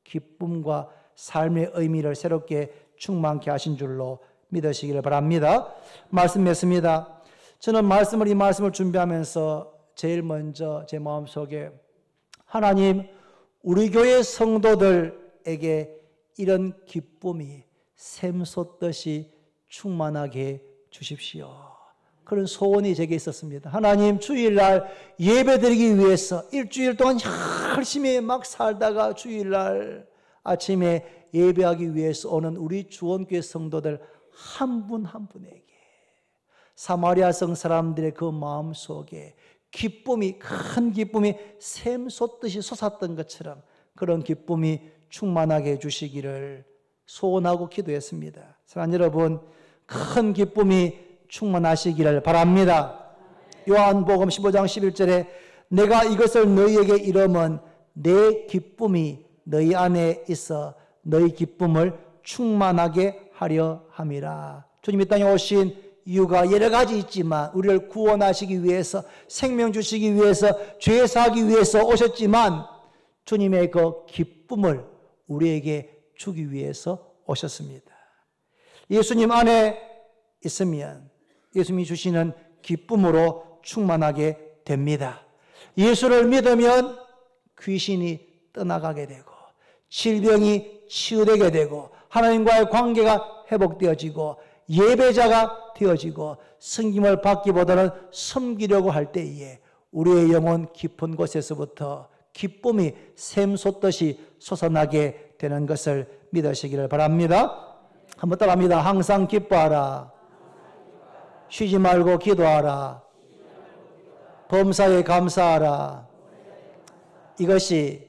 기쁨과 삶의 의미를 새롭게 충만케 하신 줄로 믿으시기를 바랍니다. 말씀 맺습니다. 저는 이 말씀을 준비하면서 제일 먼저 제 마음속에 하나님, 우리 교회 성도들에게 이런 기쁨이 샘솟듯이 충만하게 주십시오. 그런 소원이 제게 있었습니다. 하나님, 주일날 예배드리기 위해서 일주일 동안 열심히 막 살다가 주일날 아침에 예배하기 위해서 오는 우리 주원교회 성도들 한 분 한 분에게 사마리아 성 사람들의 그 마음 속에 기쁨이, 큰 기쁨이 샘솟듯이 솟았던 것처럼 그런 기쁨이 충만하게 해주시기를 소원하고 기도했습니다. 사랑하는 여러분, 큰 기쁨이 충만하시기를 바랍니다. 요한복음 15장 11절에 내가 이것을 너희에게 이름은 내 기쁨이 너희 안에 있어 너희 기쁨을 충만하게 하려 함이라. 주님이 땅에 오신 이유가 여러 가지 있지만 우리를 구원하시기 위해서, 생명 주시기 위해서, 죄 사하기 위해서 오셨지만 주님의 그 기쁨을 우리에게 주기 위해서 오셨습니다. 예수님 안에 있으면 예수님이 주시는 기쁨으로 충만하게 됩니다. 예수를 믿으면 귀신이 떠나가게 되고 질병이 치유되게 되고 하나님과의 관계가 회복되어지고 예배자가 되어지고 섬김을 받기보다는 섬기려고 할 때에 우리의 영혼 깊은 곳에서부터 기쁨이 샘솟듯이 솟아나게 되는 것을 믿으시기를 바랍니다. 한번 따라합니다. 항상 기뻐하라. 쉬지 말고 기도하라. 범사에 감사하라. 이것이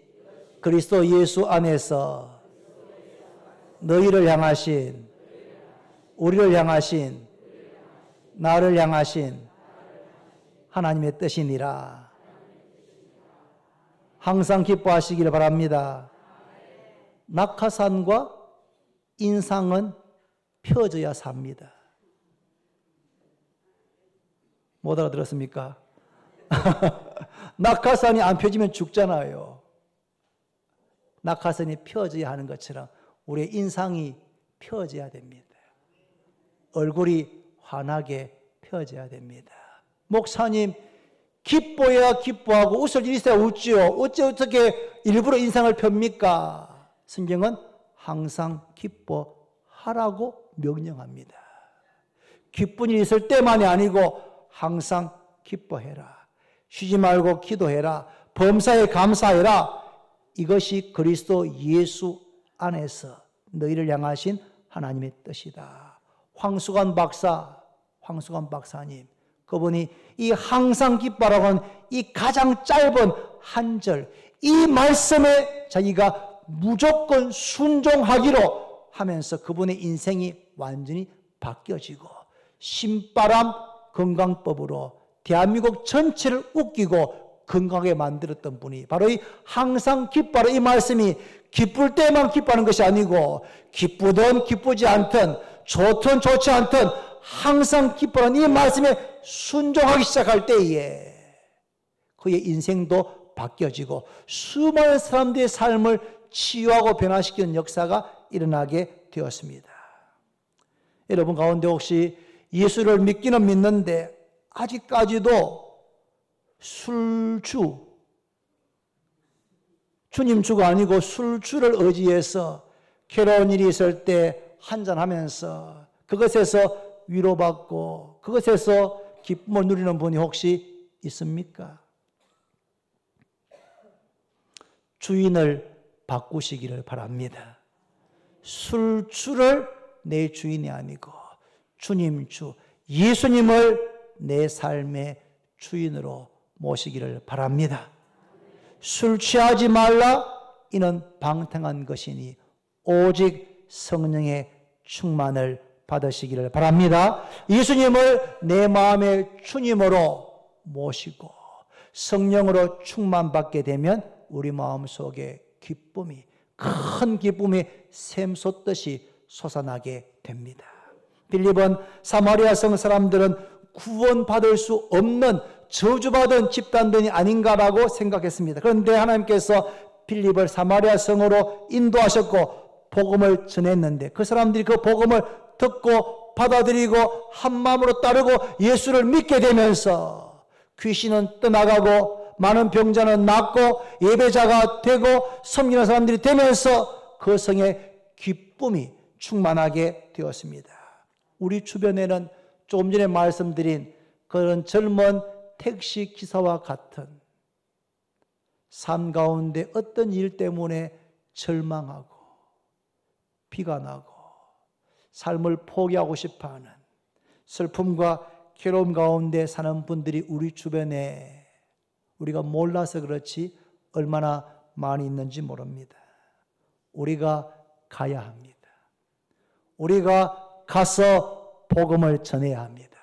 그리스도 예수 안에서 너희를 향하신, 우리를 향하신, 나를 향하신 하나님의 뜻이니라. 항상 기뻐하시기를 바랍니다. 낙하산과 인상은 펴져야 삽니다. 못 알아들었습니까? 낙하산이 안 펴지면 죽잖아요. 낙하산이 펴져야 하는 것처럼 우리의 인상이 펴져야 됩니다. 얼굴이 환하게 펴져야 됩니다. 목사님, 기뻐야 기뻐하고 웃을 일 있어야 웃지요. 어떻게 일부러 인상을 펴입니까? 성경은 항상 기뻐하라고 명령합니다. 기쁜 일이 있을 때만이 아니고 항상 기뻐해라. 쉬지 말고 기도해라. 범사에 감사해라. 이것이 그리스도 예수 안에서 너희를 향하신 하나님의 뜻이다. 황수관 박사님, 그분이 이 항상 기뻐라고 하는 이 가장 짧은 한 절, 이 말씀에 자기가 무조건 순종하기로 하면서 그분의 인생이 완전히 바뀌어지고 신바람 건강법으로 대한민국 전체를 웃기고 건강하게 만들었던 분이 바로 이 항상 기뻐라, 이 말씀이 기쁠 때만 기뻐하는 것이 아니고 기쁘든 기쁘지 않든 좋든 좋지 않든 항상 기뻐라는 이 말씀에 순종하기 시작할 때에 그의 인생도 바뀌어지고 수많은 사람들의 삶을 치유하고 변화시키는 역사가 일어나게 되었습니다. 여러분 가운데 혹시 예수를 믿기는 믿는데 아직까지도 주님 주가 아니고 술주를 의지해서 괴로운 일이 있을 때 한잔하면서 그것에서 위로받고 그것에서 기쁨을 누리는 분이 혹시 있습니까? 주인을 바꾸시기를 바랍니다. 술주를 내 주인이 아니고 주님 주 예수님을 내 삶의 주인으로 모시기를 바랍니다. 술 취하지 말라. 이는 방탕한 것이니 오직 성령의 충만을 받으시기를 바랍니다. 예수님을 내 마음의 주님으로 모시고 성령으로 충만받게 되면 우리 마음속에 기쁨이, 큰 기쁨이 샘솟듯이 솟아나게 됩니다. 빌립은 사마리아 성 사람들은 구원받을 수 없는 저주받은 집단들이 아닌가라고 생각했습니다. 그런데 하나님께서 빌립을 사마리아 성으로 인도하셨고 복음을 전했는데 그 사람들이 그 복음을 듣고 받아들이고 한마음으로 따르고 예수를 믿게 되면서 귀신은 떠나가고 많은 병자는 낫고 예배자가 되고 섬기는 사람들이 되면서 그 성에 기쁨이 충만하게 되었습니다. 우리 주변에는 조금 전에 말씀드린 그런 젊은 택시 기사와 같은 삶 가운데 어떤 일 때문에 절망하고 비가 나고 삶을 포기하고 싶어하는 슬픔과 괴로움 가운데 사는 분들이 우리 주변에 우리가 몰라서 그렇지 얼마나 많이 있는지 모릅니다. 우리가 가야 합니다. 우리가 가서 복음을 전해야 합니다.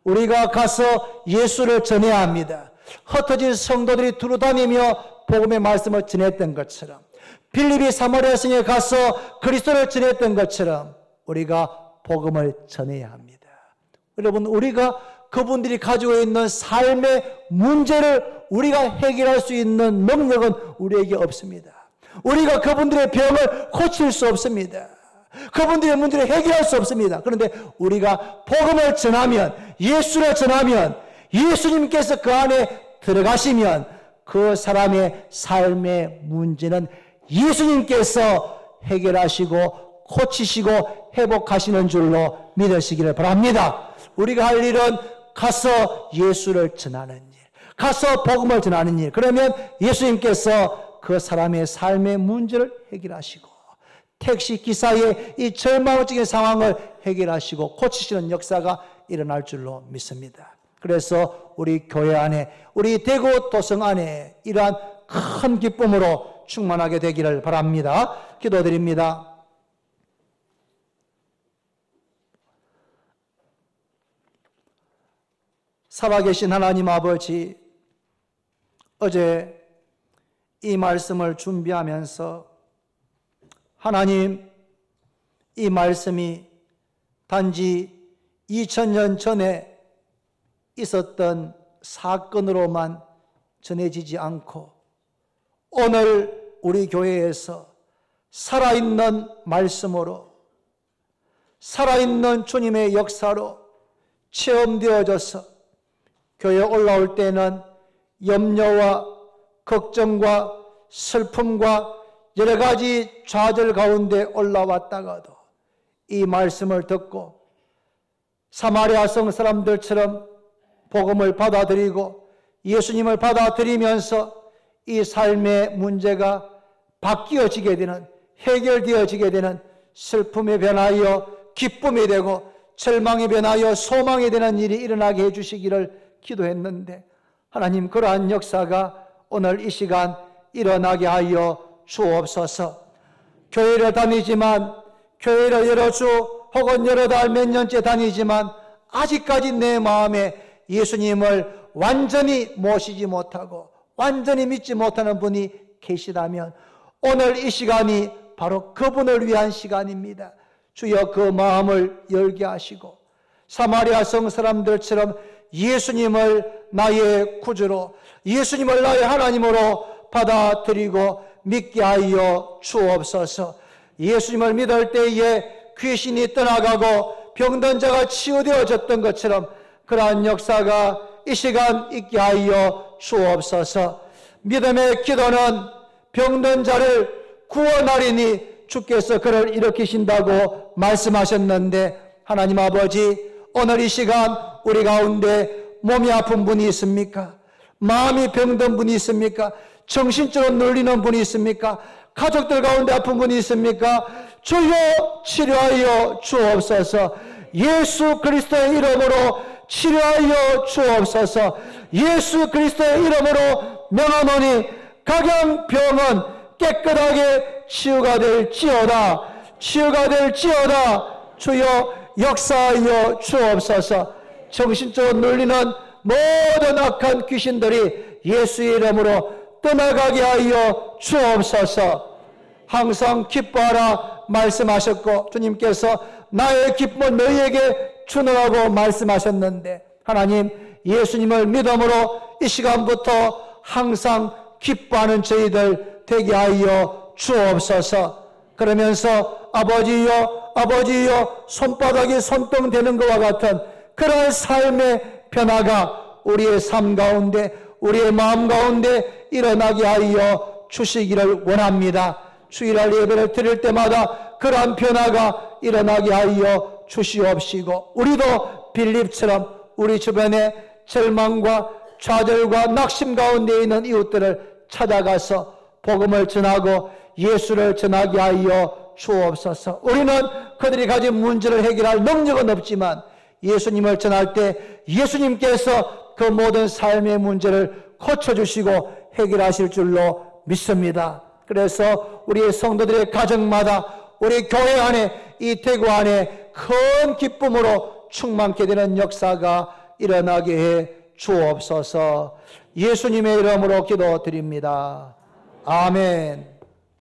우리가 가서 예수를 전해야 합니다. 흩어진 성도들이 두루다니며 복음의 말씀을 전했던 것처럼 빌립이 사마리아 성에 가서 그리스도를 전했던 것처럼 우리가 복음을 전해야 합니다. 여러분, 우리가 그분들이 가지고 있는 삶의 문제를 우리가 해결할 수 있는 능력은 우리에게 없습니다. 우리가 그분들의 병을 고칠 수 없습니다. 그분들의 문제를 해결할 수 없습니다. 그런데 우리가 복음을 전하면, 예수를 전하면, 예수님께서 그 안에 들어가시면 그 사람의 삶의 문제는 예수님께서 해결하시고 고치시고 회복하시는 줄로 믿으시기를 바랍니다. 우리가 할 일은 가서 예수를 전하는 일, 가서 복음을 전하는 일. 그러면 예수님께서 그 사람의 삶의 문제를 해결하시고 택시 기사의 이 절망적인 상황을 해결하시고 고치시는 역사가 일어날 줄로 믿습니다. 그래서 우리 교회 안에, 우리 대구 도성 안에 이러한 큰 기쁨으로 충만하게 되기를 바랍니다. 기도드립니다. 살아계신 하나님 아버지, 어제 이 말씀을 준비하면서 하나님, 이 말씀이 단지 2000년 전에 있었던 사건으로만 전해지지 않고 오늘 우리 교회에서 살아있는 말씀으로, 살아있는 주님의 역사로 체험되어져서 교회에 올라올 때는 염려와 걱정과 슬픔과 여러 가지 좌절 가운데 올라왔다가도 이 말씀을 듣고 사마리아 성 사람들처럼 복음을 받아들이고 예수님을 받아들이면서 이 삶의 문제가 바뀌어지게 되는, 해결되어지게 되는, 슬픔에 변하여 기쁨이 되고 절망에 변하여 소망이 되는 일이 일어나게 해주시기를 기도했는데, 하나님, 그러한 역사가 오늘 이 시간 일어나게 하여 주옵소서. 교회를 다니지만, 교회를 여러 주 혹은 여러 달 몇 년째 다니지만 아직까지 내 마음에 예수님을 완전히 모시지 못하고 완전히 믿지 못하는 분이 계시다면 오늘 이 시간이 바로 그분을 위한 시간입니다. 주여, 그 마음을 열게 하시고 사마리아 성 사람들처럼 예수님을 나의 구주로, 예수님을 나의 하나님으로 받아들이고 믿게 하여 주옵소서. 예수님을 믿을 때에 귀신이 떠나가고 병든 자가 치유되어졌던 것처럼 그러한 역사가 이 시간 있게 하여 주옵소서. 믿음의 기도는 병든 자를 구원하리니 주께서 그를 일으키신다고 말씀하셨는데, 하나님 아버지, 오늘 이 시간 우리 가운데 몸이 아픈 분이 있습니까? 마음이 병든 분이 있습니까? 정신적으로 눌리는 분이 있습니까? 가족들 가운데 아픈 분이 있습니까? 주여, 치료하여 주옵소서. 예수 그리스도의 이름으로 치료하여 주옵소서. 예수 그리스도의 이름으로 명하노니 각양병은 깨끗하게 치유가 될지어다. 치유가 될지어다. 주여, 역사하여 주옵소서. 정신적으로 눌리는 모든 악한 귀신들이 예수의 이름으로 떠나가게 하여 주옵소서. 항상 기뻐하라 말씀하셨고 주님께서 나의 기쁨을 너희에게 주노라고 말씀하셨는데, 하나님, 예수님을 믿음으로 이 시간부터 항상 기뻐하는 저희들 되게 하여 주옵소서. 그러면서 아버지여, 아버지여, 손바닥이 손등되는 것과 같은 그런 삶의 변화가 우리의 삶 가운데, 우리의 마음 가운데 일어나게 하여 주시기를 원합니다. 주일날 예배를 드릴 때마다 그러한 변화가 일어나게 하여 주시옵시고, 우리도 빌립처럼 우리 주변에 절망과 좌절과 낙심 가운데 있는 이웃들을 찾아가서 복음을 전하고 예수를 전하게 하여 주옵소서. 우리는 그들이 가진 문제를 해결할 능력은 없지만 예수님을 전할 때 예수님께서 그 모든 삶의 문제를 고쳐주시고 해결하실 줄로 믿습니다. 그래서 우리의 성도들의 가정마다, 우리 교회 안에, 이 대구 안에 큰 기쁨으로 충만케 되는 역사가 일어나게 해 주옵소서. 예수님의 이름으로 기도드립니다. 아멘.